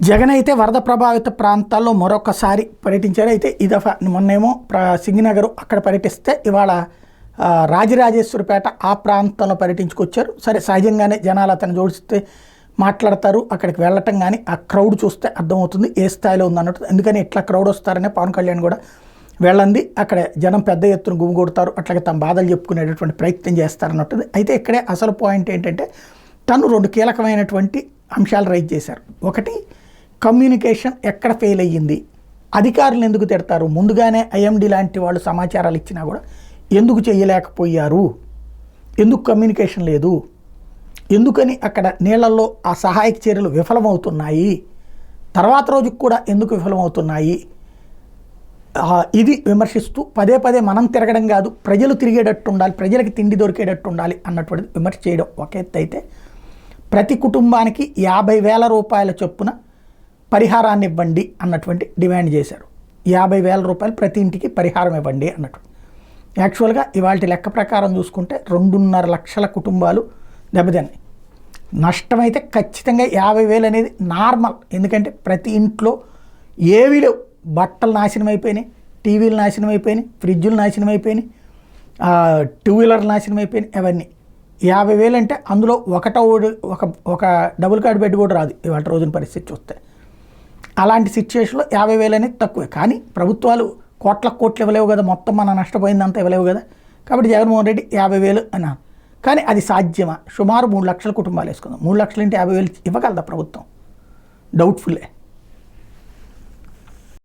జగన్ అయితే వరద ప్రభావిత ప్రాంతాల్లో మరొకసారి పర్యటించారు. అయితే ఈ దఫా మొన్నేమో సింగనగర్ అక్కడ పర్యటిస్తే ఇవాళ రాజరాజేశ్వరిపేట ఆ ప్రాంతంలో పర్యటించుకొచ్చారు. సరే, సహజంగానే జనాలు అతను జోడిస్తే మాట్లాడతారు. అక్కడికి వెళ్ళటం కానీ ఆ క్రౌడ్ చూస్తే అర్థమవుతుంది ఏ స్థాయిలో ఉందన్నట్టు. ఎందుకని ఇట్లా క్రౌడ్ వస్తారనే పవన్ కళ్యాణ్ కూడా వెళ్ళండి, అక్కడ జనం పెద్ద ఎత్తున గుమిగొడతారు, అట్లాగే తమ బాధలు చెప్పుకునేటటువంటి ప్రయత్నం చేస్తారన్నట్టు. అయితే ఇక్కడే అసలు పాయింట్ ఏంటంటే తను రెండు కీలకమైనటువంటి అంశాలు రైజ్ చేశారు. ఒకటి, కమ్యూనికేషన్ ఎక్కడ ఫెయిల్ అయ్యింది, అధికారులు ఎందుకు తిడతారు, ముందుగానే ఐఎండి లాంటి వాళ్ళు సమాచారాలు ఇచ్చినా కూడా ఎందుకు చేయలేకపోయారు, ఎందుకు కమ్యూనికేషన్ లేదు, ఎందుకని అక్కడ నీళ్లలో ఆ సహాయక చర్యలు విఫలమవుతున్నాయి, తర్వాత రోజుకు కూడా ఎందుకు విఫలమవుతున్నాయి, ఇది విమర్శిస్తూ పదే పదే మనం తిరగడం కాదు, ప్రజలు తిరిగేటట్టు ఉండాలి, ప్రజలకి తిండి దొరికేటట్టు ఉండాలి అన్నటువంటిది విమర్శ చేయడం ఒక ఎత్తు అయితే, ప్రతి కుటుంబానికి 50,000 రూపాయల చొప్పున పరిహారాన్ని ఇవ్వండి అన్నటువంటి డిమాండ్ చేశారు. 50,000 రూపాయలు ప్రతి ఇంటికి పరిహారం ఇవ్వండి అన్నట్టు. యాక్చువల్గా ఇవాళ లెక్క ప్రకారం చూసుకుంటే 2.5 లక్షల కుటుంబాలు దెబ్బతిన్నాయి. నష్టమైతే ఖచ్చితంగా 50,000 అనేది నార్మల్. ఎందుకంటే ప్రతి ఇంట్లో ఏవి లేవు, బట్టలు నాశనం అయిపోయినాయి, టీవీలు నాశనం అయిపోయినాయి, ఫ్రిడ్జులు నాశనం అయిపోయినాయి, 2 వీలర్లు నాశనం అయిపోయినాయి. అవన్నీ 50,000 అంటే అందులో ఒక డబుల్ కార్డ్ బెడ్ కూడా రాదు ఇవాళ రోజున పరిస్థితి చూస్తే. అలాంటి సిచ్యువేషన్లో 50,000 అనేది తక్కువే. కానీ ప్రభుత్వాలు కోట్లు ఇవ్వలేవు కదా, మొత్తం మనం నష్టపోయిందంతా ఇవ్వలేవు కదా. కాబట్టి జగన్మోహన్ రెడ్డి 50,000 అన్నారు. కానీ అది సాధ్యమా? సుమారు 3 లక్షల కుటుంబాలు వేసుకుందాం. 3 లక్షలు అంటే 50,000 ఇవ్వగలదా ప్రభుత్వం? డౌట్ఫుల్లే.